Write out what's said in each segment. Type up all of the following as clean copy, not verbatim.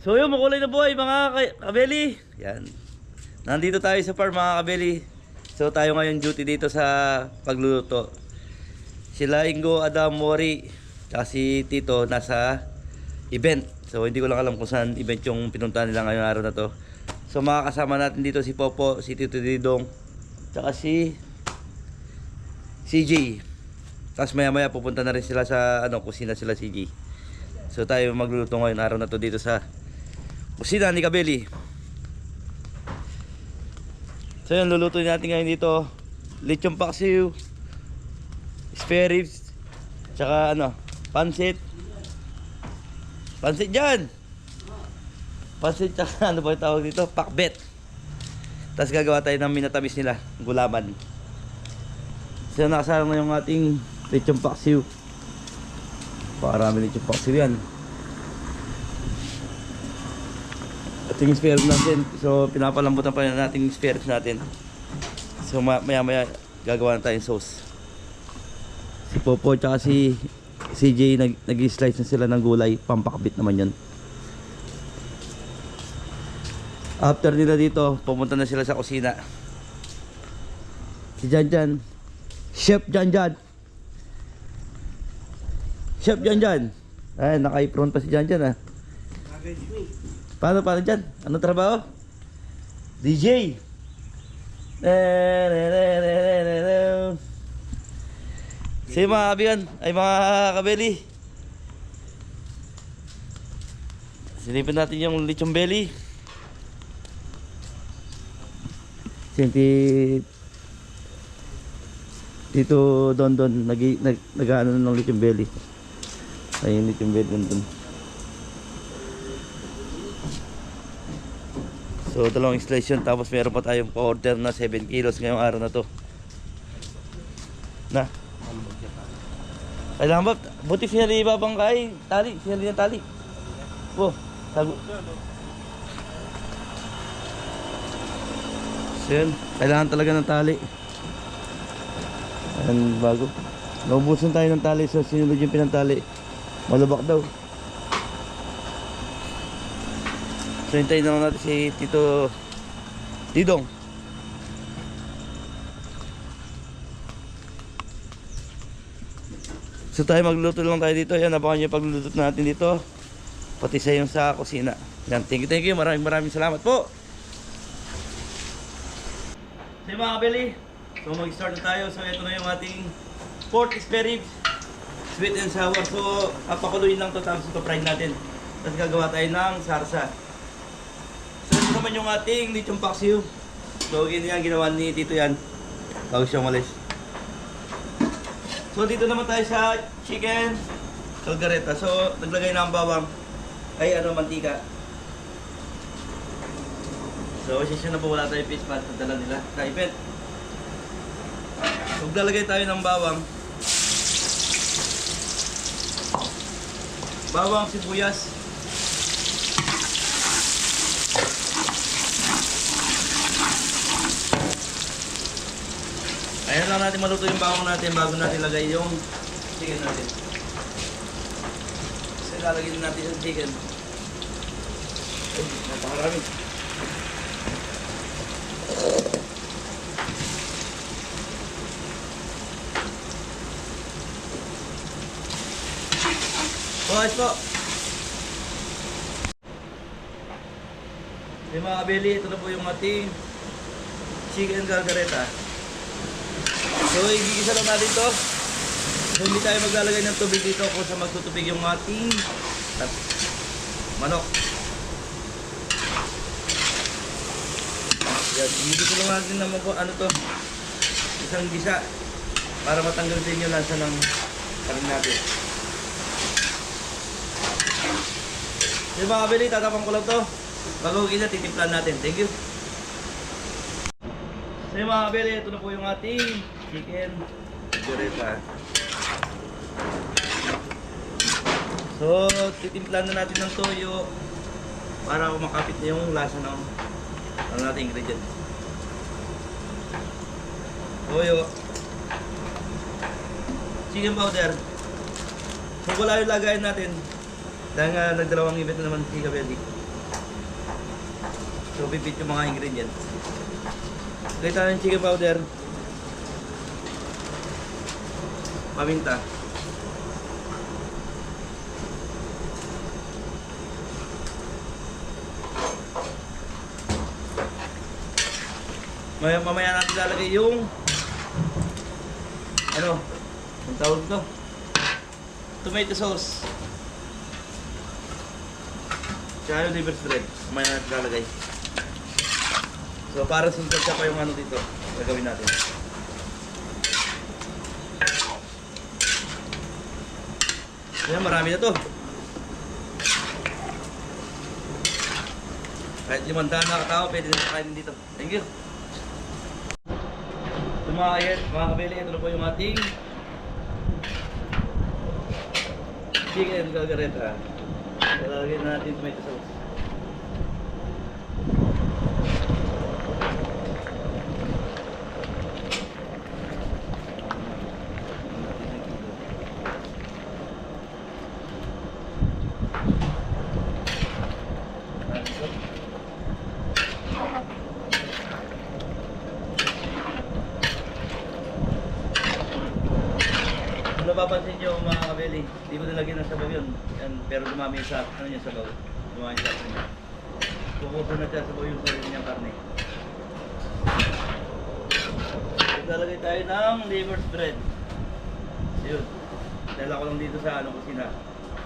So yun, makulay na buhay mga kabeli. Yan. Nandito tayo sa farm mga kabeli. So tayo ngayon duty dito sa pagluluto. Sila Ingo, Adam, Mori, tsaka si Tito nasa event. So hindi ko lang alam kung saan event yung pinuntahan nila ngayong araw na to. So makakasama natin dito si Popo, si Tito Didong, tsaka si CJ. Tapos maya maya pupunta na rin sila sa kusina sila CJ. So tayo magluluto ngayon araw na to dito sa kusina ni Kabeli. So yun, luluto natin ngayon dito lechon paksiw, spare ribs, tsaka pansit. Pansit dyan! Pansit tsaka ano ba yung tawag dito? Pakbet. Tapos gagawa tayo ng minatamis nila, gulaman. So nakasama na yung ating lechon paksiw. Parami lechon paksiw yan. Ating spare ribs natin. So pinapalambutan pa natin yung spare ribs natin. So maya maya gagawa na tayong sauce. Si Popo tsaka si CJ nag-slice na sila ng gulay. Pampakbit naman yun. After nila dito, pumunta na sila sa kusina. Si Janjan, Chef Janjan, Chef Janjan. Ay, naka-apron pa si Janjan Paano dyan? Anong trabaho? DJ. Sige mga kabigan, ay mga kabeli. Silipin natin yung lechon belly. Sinti dito Don nag-ano ng lechon belly. Ayun lechon belly doon. So dalawang slice yun, tapos meron pa tayong pa-order na 7 kilos ngayong araw na to. Na kailangan ba? Buti sinali ibabang kay tali, sinali ng tali. Oh, tago. So yun, kailangan talaga ng tali. Ayan, bago. Naubusan tayo ng tali, so sinulod yung pinantali. Malubak daw. So hintayin naman natin si Tito Didong. So tayo magluto lang tayo dito. Yan, napakan nyo yung pagluluto natin dito. Pati sa yung sa kusina. Yan, thank you. Maraming salamat po. So mga kabeli, so mag-start na tayo. So ito na yung ating pork spare ribs, sweet and sour. So papakuluin lang to, tapos ito fry natin. Tapos gagawa tayo ng sarsa. So ito naman yung ating lechon paksiw. So ganyan ginawa ni Tito yan bago siya umalis. So dito naman tayo sa chicken caldereta. So naglagay na ang bawang ay mantika. So sisya na po, wala tayong fish pot na dala nila sa event. So maglalagay tayo ng bawang, sibuyas, ayan lang natin maluto yung bawang natin bago natin lagay yung chicken natin. So ilalagay natin yung chicken. Ay, napakarami. Ayos po. Mga kabeli, ito na po yung ating chicken caldereta. So igigisa lang natin to. So hindi tayo maglalagay ng tubig dito kung sa magtutubig yung ating manok. Yan, igigisa lang natin naman po isang gisa para matanggal din yung lansa ng kanin natin. So mga kabeli, tatapang ko lang to. Bago kita titimplan natin. Thank you. So mga kabeli, ito na po yung ating chicken caldereta. So titimplan na natin ng toyo para makapit na yung lasa ng nating ingredient. Toyo, chicken powder. So wala yung lagayin natin dahil nga nagdalawang event na naman si Kabeli. So, pipit yung mga ingredients. Lagay tayo ng chicken powder. Paminta. Mamaya natin lalagay yung ano, ang tawag ito? Tomato sauce. Tsaka yung liver spread. Mamaya natin lalagay. So para simple siya pa yung ano dito. Gagawin natin. Ayan, marami na to. Kahit 5 na katao, pwede na kainin dito. Thank you. So mga kabili, ito na po yung ating chicken caldereta. Lalagyan na natin tomato sauce. Kung napapansin nyo mga kabeli, hindi ko nilagyan ng sabaw yun. Yan, pero dumami sa ano niya sabaw. Dumami sa atin niya. Kukupo na siya sabaw yung sarili niyang karne. Lalagay tayo ng liver spread. Yun. Dala ko lang dito sa ano, kusina.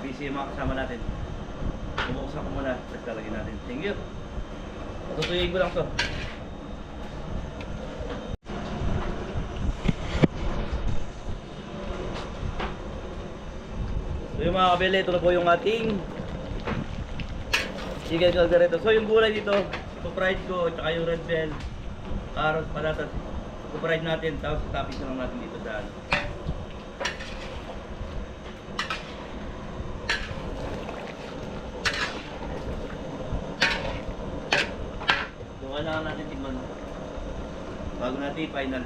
Busy yung mga kasama natin. Bubuksan ko muna. Tapos lalagyan natin. Thank you. Patutuyin ko lang to. So yung mga kabili, ito na po yung ating chicken caldereta. So yung gulay dito, ito-fried ko, tsaka yung red bell, carrots, patatas, ito-fried natin, tapos toppings na lang natin dito sa ano. So kailangan natin tignan bago natin i-final.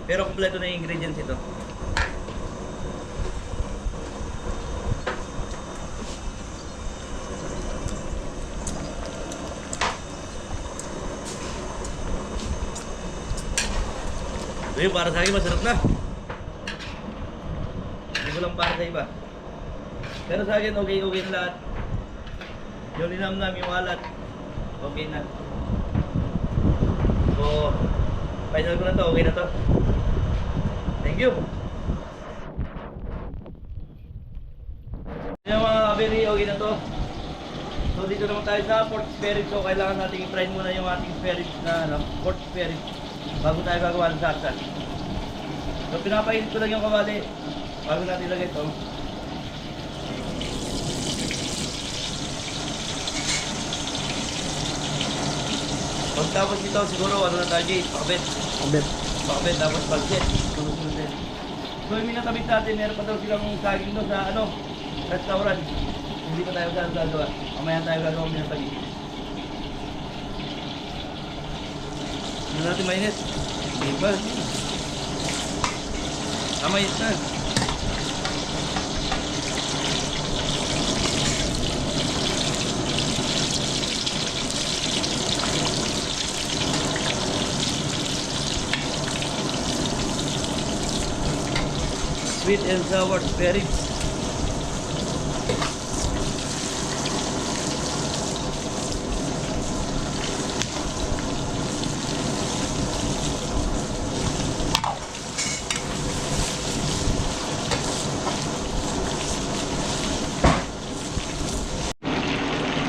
Pero kompleto na yung ingredients ito. So yun, para sa akin masarap na. Hindi ko lang para sa iba. Pero sa akin okay na lahat. Yung linamnam, yung alat, okay na. So final ko na to, okay na to. Thank you. Yung mga kabili, okay na to. So dito naman tayo sa pork spare ribs. So kailangan natin i-fry muna yung ating spare ribs na ano, pork spare ribs bago tayo gagawa ng sarsa. So pinapainit ko lang yung kawali bago natin ilagay ito. Pagtapos nito siguro ano na tayo, pakabit. Pakabit tapos pagset. Sunod-sunod din. So yung minatabit natin, meron pa daw silang saging doon sa ano, restaurant. Hindi pa tayo gagawa. Mamaya tayo gagawa minatabit. Hindi natin mainit. Hindi ba? Mainit na. Sweet and sour spare ribs.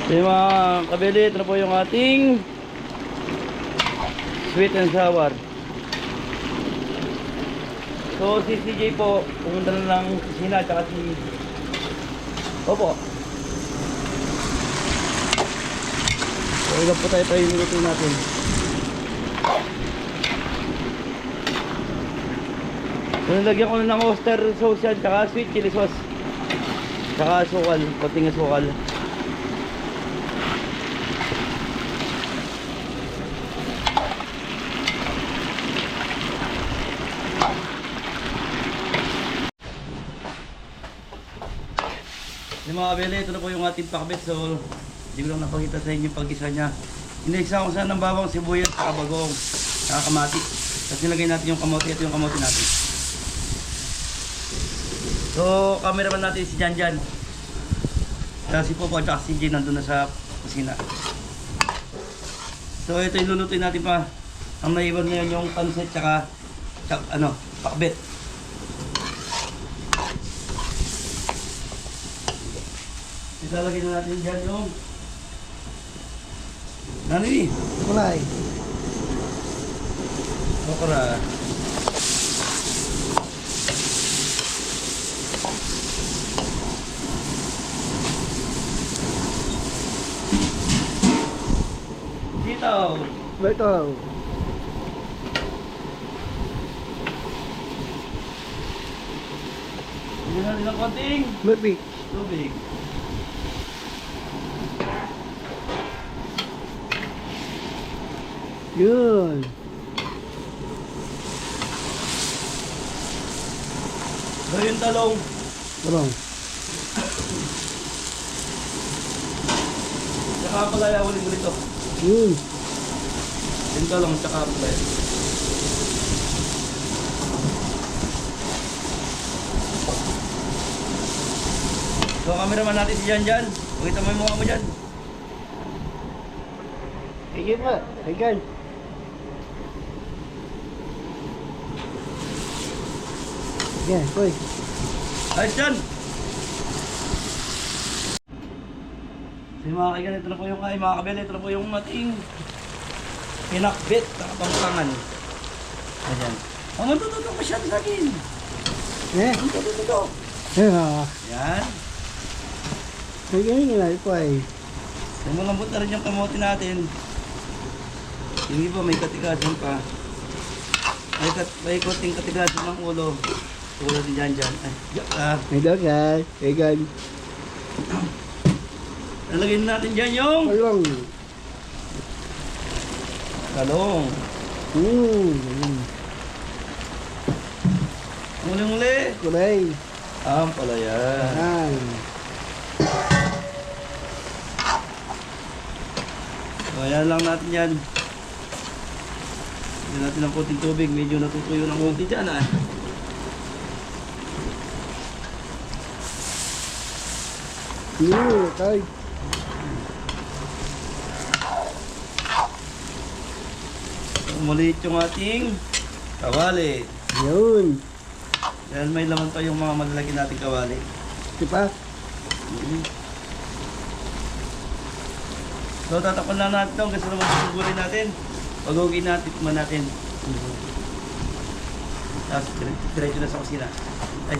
So yung mga kabili, ito na po yung ating sweet and sour. So si CJ po, pumunta na lang kusina, tsaka si Opo. So ilan po tayo yung luto natin. So nilagyan ko na ng oyster sauce yan, tsaka sweet chili sauce, tsaka sukal, konting sukal. Yung mga kabili, ito na po yung ating pakbet. So, hindi ko lang napakita sa inyo yung pag-isa niya. Inisa ko sana ng bawang, sibuyas, saka bagong, saka kamati. Tapos nilagay natin yung kamote. Ito yung kamote natin. So, cameraman natin si Janjan. Si Popo at si Jay nandun na sa kusina. So, ito yung lulutuin natin pa. Ang naiwan ngayon yung pansit tsaka pakbet. Ilalagay na natin dyan yung nani? Kulay. Okra. Sitaw. Ito. Hindi na nilang konting Tubig. tubig. Yun. Gawin talong. Tarong. Tsaka palaya ulit ito. Yun. Yung talong tsaka palaya. So, cameraman natin si Janjan. Pakita mo yung mukha mo dyan. Sige pa. Ayan. Yan, koy. Ayos dyan! So mga kaigan, ito na po yung mga kabel, ito na po yung ating pinakbit na kapangpangan. Ayan. Ang matututo pa siya sa akin. Eh. Ang matututo. Yeah. Ayan. Ayan nga, koy. So malambot na rin yung kamote natin. Yung iba may katigasan pa. May konting katigasan ng ulo. Ulo din dyan. Ay, May dagat. Ayan. lalagyan natin dyan yung Talong. talong. Muli-muli. Kulay. Ang palaya. Yan. So, ayan lang natin yan. Lagyan natin ng konting tubig. Medyo natutuyo ng konti dyan ah. Yun, koy. So, maliit yung ating kawali. Yun. Dahil may laman pa yung mga malalaki nating kawali. Diba? So, tatakpan lang natin ito. Kasi naman susugurin natin. Pagugin natin, tikman natin. Tapos, diretso na sa kusina. Ay.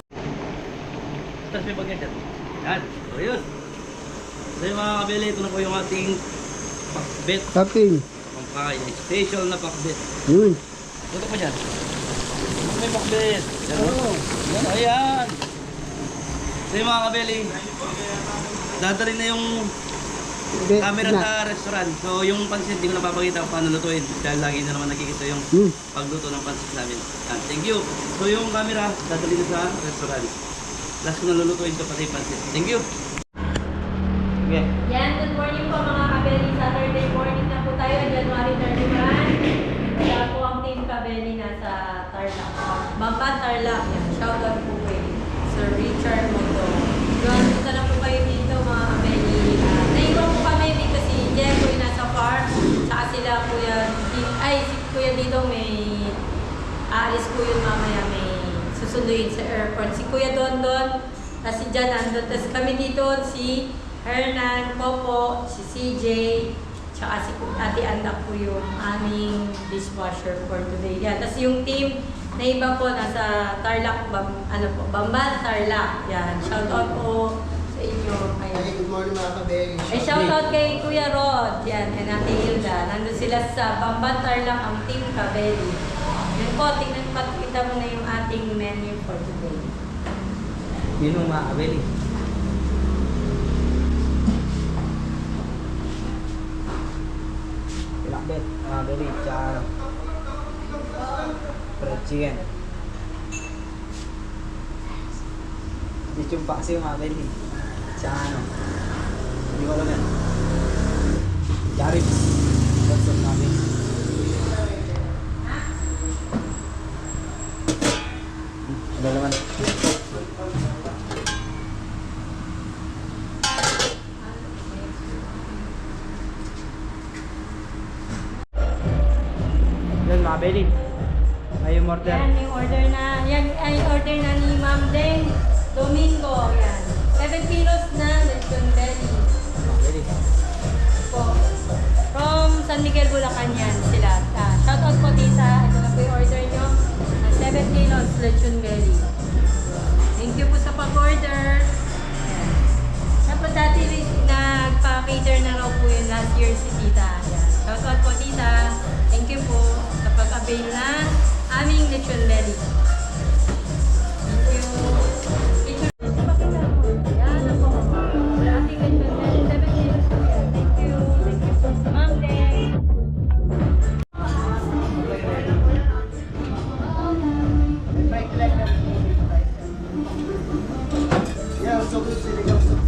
Tapos may bagay dyan. Yan. So, yun. So, yung mga kabili, ito na po yung ating pakbet. Topping. Pampakay. Special na pakbet. Yun. Ito pa dyan. Ito may pakbet. Yan. Oo. Yan. Ayan. So, yung mga kabili, dadali na yung camera sa restaurant. So, yung pansit, hindi ko napapakita kung paano lutuin. Dahil lagi na naman nakikita yung pagluto ng pansit namin. Yan. Thank you. So, yung camera, dadali na sa restaurant. Last ko na lulutuin ito pati pansit. Thank you. Okay. Yan, good morning po mga kabeli. Saturday morning na po tayo, January 31. Kaya po ang team kabeli nasa Tarlac. Bamban Tarlac. Yan, shoutout po kay Sir Richard Mondo. Yun, punta na po kayo dito mga kabeli. Naiwan po kami dito si Jeffoy nasa farm. Saka sila kuya, si kuya dito may aalis po yun mamaya, may susunduin sa airport. Si Kuya Dondon, tapos si Jan nandun. Tapos kami dito, si Hernan, Popo, si CJ, tsaka si Ate Anda po yung aming dishwasher for today. Yan. Tapos yung team na iba po, nasa Tarlac, Bamban, Tarlac. Yan. Shoutout po sa inyo. Ayan. Good morning mga kabeli. Ay, shoutout kay Kuya Rod. Yan. And Ate Hilda. Nandun sila sa Bamban, Tarlac, ang team Kabeli. Yan po, tingnan pakita mo na yung ating menu for today. Yun yung mga kabili. Pinakbet, mga beli, tsaka fried chicken. Lechon pa kasi yung mga beli. Tsaka hindi ko alam yan. Jaribs. Belly. Ay, yung order. Yan, yung order na, yan ay order na ni Ma'am Deng Domingo. Yan. 7 kilos na lechon belly. Belly. Po. From San Miguel, Bulacan yan sila. Shoutout po tita. Ito na po yung order nyo. 7 kilos lechon belly. Thank you po sa pag-order. Ayan. Tapos dati nagpa-cater na raw po yun last year si tita. Ayan. Shoutout po tita. Thank you po sa pag-avail na aming lechon belly. Thank you. Yan ang po. Ating lechon belly. 7 kilos po yan. Thank you. Thank you po. Ma'am Deng. Yeah, so good siligaw sa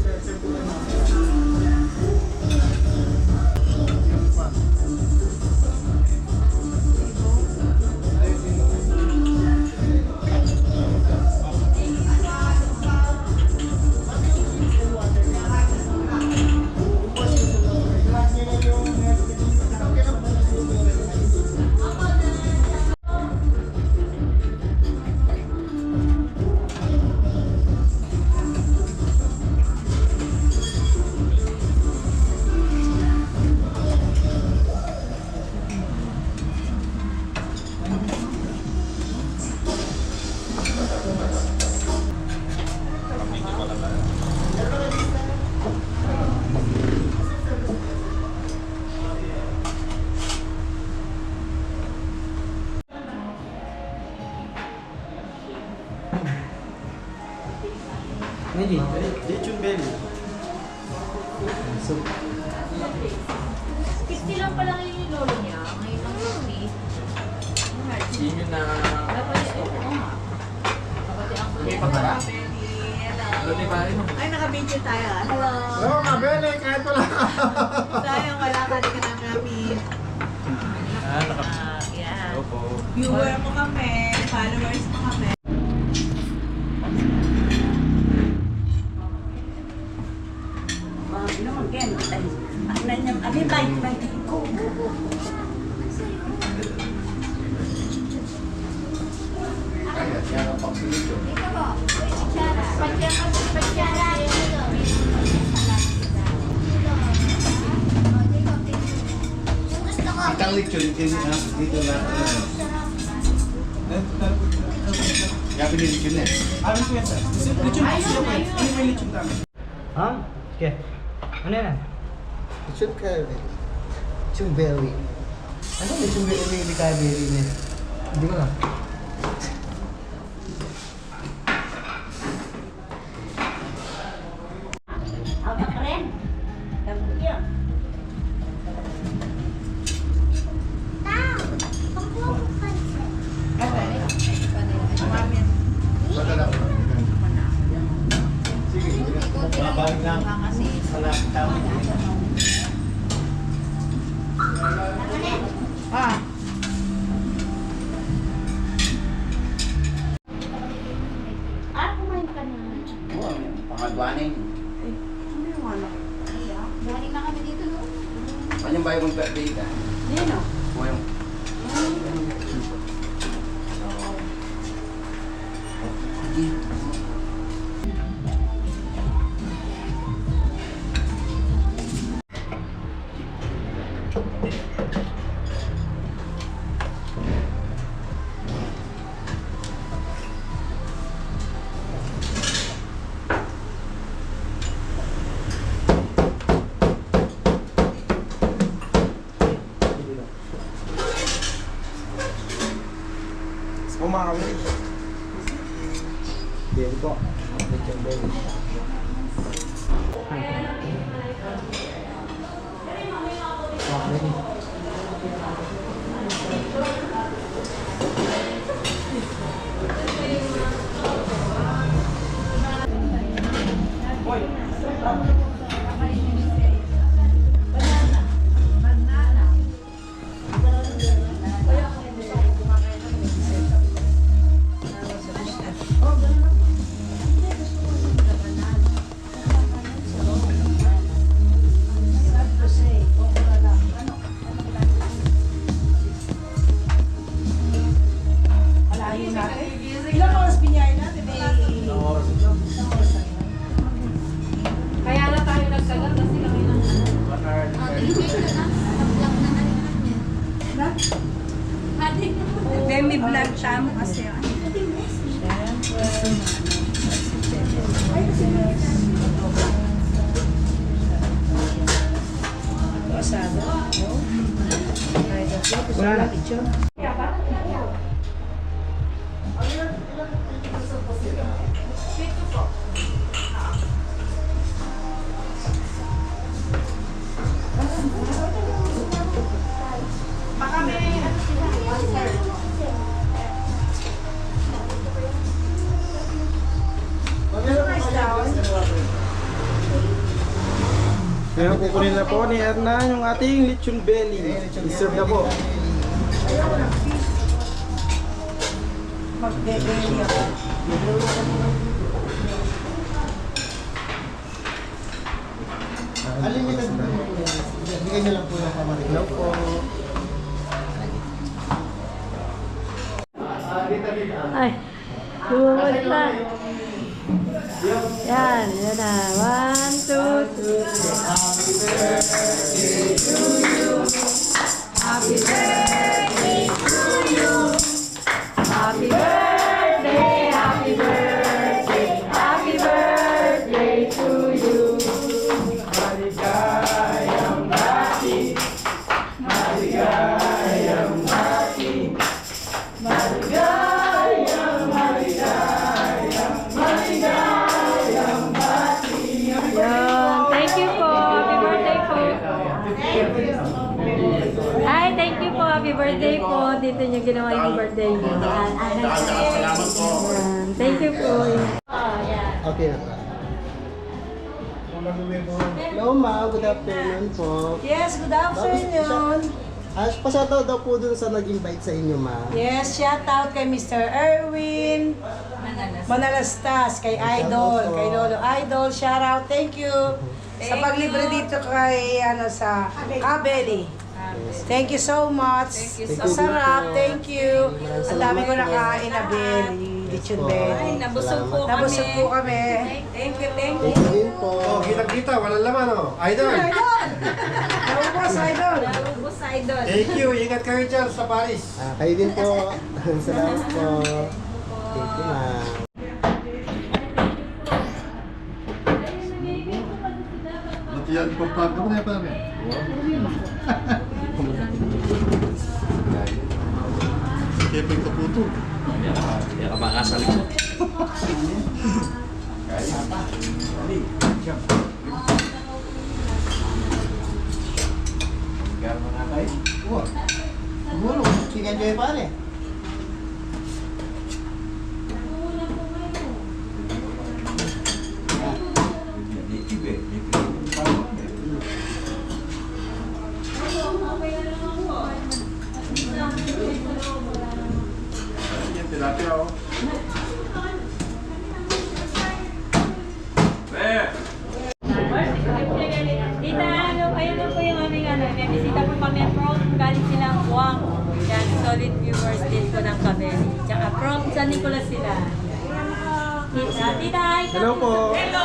Belly. lechon belly. So, 60 lang pala ngayon yung lolo niya. Ngayon ang 60. Yun yung na... Tapos, oo nga. May pagkara? Luli ba rin? Ay, naka-video tayo. Hello. hello, Mabele, kahit wala ka. Sayang, wala ka rin ka namin. Yan. Opo. Viewer mo kami, followers mo kami. Itang lechon, dito na. Kaya pinilechon na eh. Ha? Okay. Ano yan? Lechon curry. Lechon belly. Ano lechon belly may kaberry niya? Hindi ko lang. Sige, babalik lang. Wala, tama. Pangadwanin. Galing na kami dito, no? Kanyang bayo mong birthday ka? Nino? O yung... Umakawin. Belly po. Lechon belly. Belly. Saan mo kasi yan? Wala na. Kaya kukunin na po ni Erna yung ating lechon belly. I-serve na po. Magbebeli ako. Unlimited po po yan. Bigyan niyo lang po yung pamarin. Hello po. Ay, lumabas na. Yan, yan na. 1, 2, 3. Happy birthday to you. Happy birthday, happy birthday, happy birthday to you. Maligayang bati. Maligayang bati. Maligayang, maligayang, maligayang bati. Yun. Thank you po. Happy birthday po. Hi, thank you po. Happy birthday po. Dito niyo ginawa yung birthday niyo. Salamat po. Yan. Thank you po. Oh, yan. Okay na po. Hello ma, good afternoon po. Yes, good afternoon. Pasyatout daw po dun sa nag-invite sa inyo, ma. Yes, shout out kay Mr. Erwin Manalastas, kay Idol, kay Lolo Idol, shout out, thank you. Sa paglibre dito kay sa Kabeli. Thank you so much. Masarap, thank you. Ang dami ko nakain na belly, lechon belly. Nabusog po Nabusog po kami. Thank you, thank Thank you din po. Oh, kita-kita, walang laman oh. Idol. Naubos, Idol. Naubos sa idol. Thank you, ingat kayo dyan sa Paris. Kayo din po. Salamat po. Thank you, ma. Yan po pa. Ano na pa namin? Kaya pa yung kaputo. Kaya ka makasali ko. Siguro, chicken joy pare. Yan, tilapia oh. Tita, ayun na po yung aming may bisita po kami from galing silang Huang. Yan, solid viewers din ko ng Kabeli. Tsaka from San Nicolas sila. Tita, hi. Hello po. Hello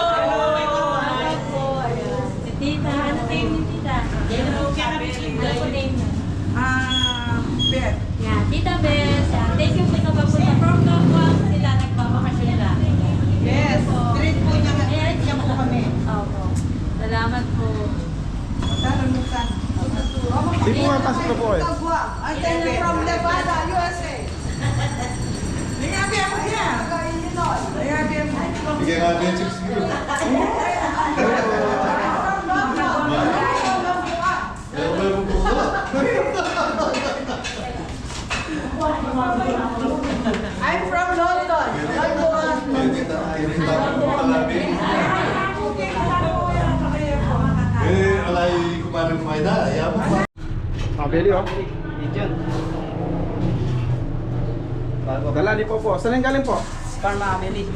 po. Ayan. Si Tita, ano name ni Tita? Hello, Kabeli. Ano po name niya? Bet. Yan, Tita Bes. Yan, thank you po sa papunta from Huang sila. Nagbabakasyon lang. Yes, treat po niya nga. Ayan, Treat po kami. Opo. Salamat po. Di po mapasok na po eh. I'm telling from Nevada, USA. Nangyari ako niya. Nangyari ako. Bigyan natin yung chips siguro. Kaya ko yung puso. I'm from London. London. Kita ayaw rin tapos ng palabi. Wala yung kumain kumain na. Ayaw mo pa. Kabeli oh. Dalali po po. Saan yung galing po? Parma Abeli.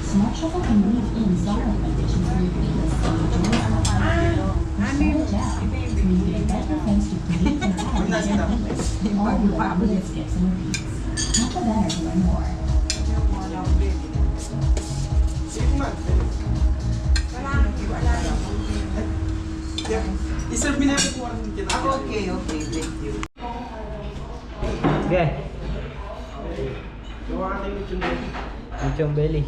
Small trouble can leave in sorrow conditions for your fetus. Small Jab, creating better things to create and have all without weird skips and repeats. Not the better to learn more. Iserve mo na yung kuha ng kinakain. Okay, thank you. Okay, Yung ating lechon belly. lechong belly.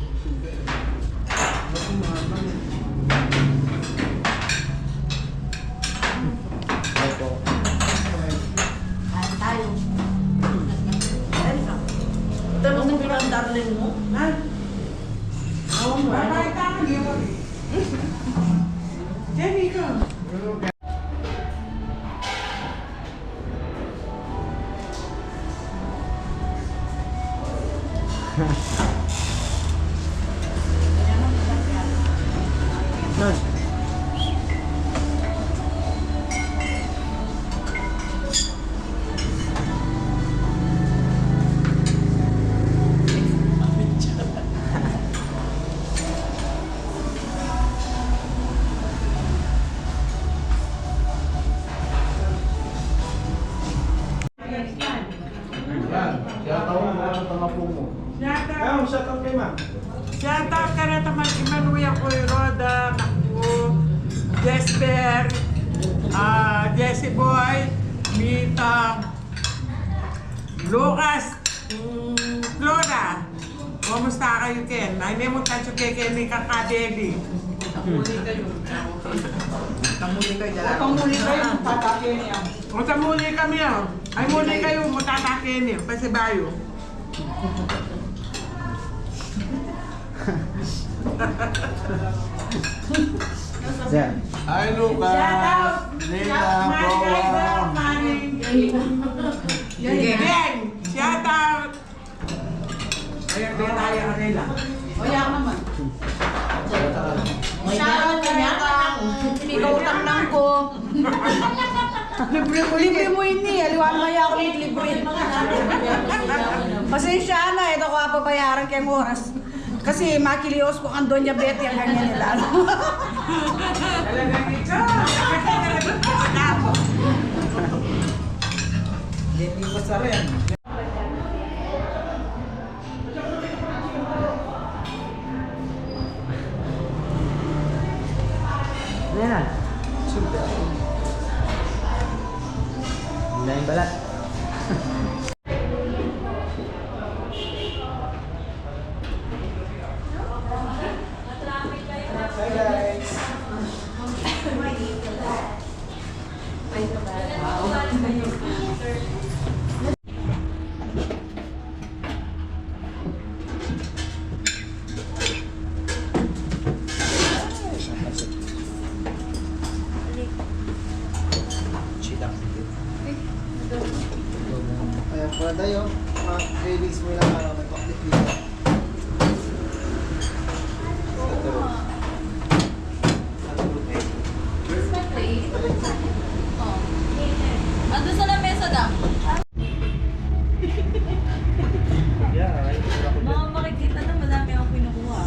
Tanong mo ang darling mo? Ha? Oo mo. Bakit ka nag-iwan? Jenny ka. Yan. Kaya tawag mo ang tamapo mo. Ayun, shout out kay ma'am. Shout out ka na naman si Manuya Roda, Naku, Jesper, Jessie Boy, Mita, Lucas, Flora. Kumusta kayo, Ken? Ay, may mo tayo kay Ken ni Kakadeli. Pamuli kayo, tatake niya. Matamuli kami ah. Ay, muli kayo, matatakin eh. Pasibayo. Yan. Hi, Lucas! Shout out! Nina, Maring Boa! Idol, Maring Gang! Shout out! Ayan, kaya tayo kanila. Shoutout ka niya kang ikaw lang ko. Libre mo ini, aliwan maya ako libre. Pasensya na, ito ko papayaran kayong oras. Kasi makilios ko ang Doña Betty ang ganyan nila. Talagang ikaw! Hindi ko sa rin. Yan. Lain balat. Ayan, pala tayo. Mga trailings mo lang para mag-active dito. Ando sa lamesa daw. Mga makikita na madami akong pinukuha.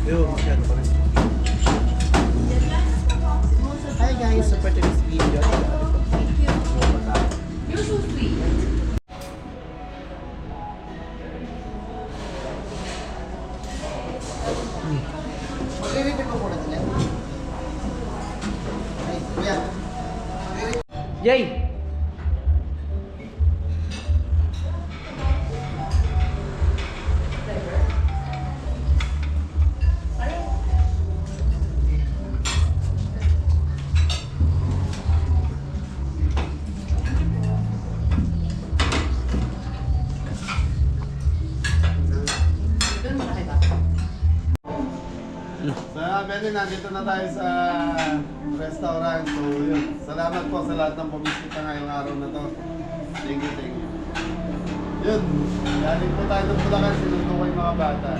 Yo, masyado pa rin. Hi guys, so for today's video, You're so sweet. mag-repeat ko muna sila. Ay, kuya. Jay! Sa Benny, nandito na tayo sa restaurant. So, yun. Salamat po sa lahat ng bumisita ngayong araw na to. Thank you, thank you. Yun. Galing po tayo ng Bulacan, sinundo ko yung mga bata.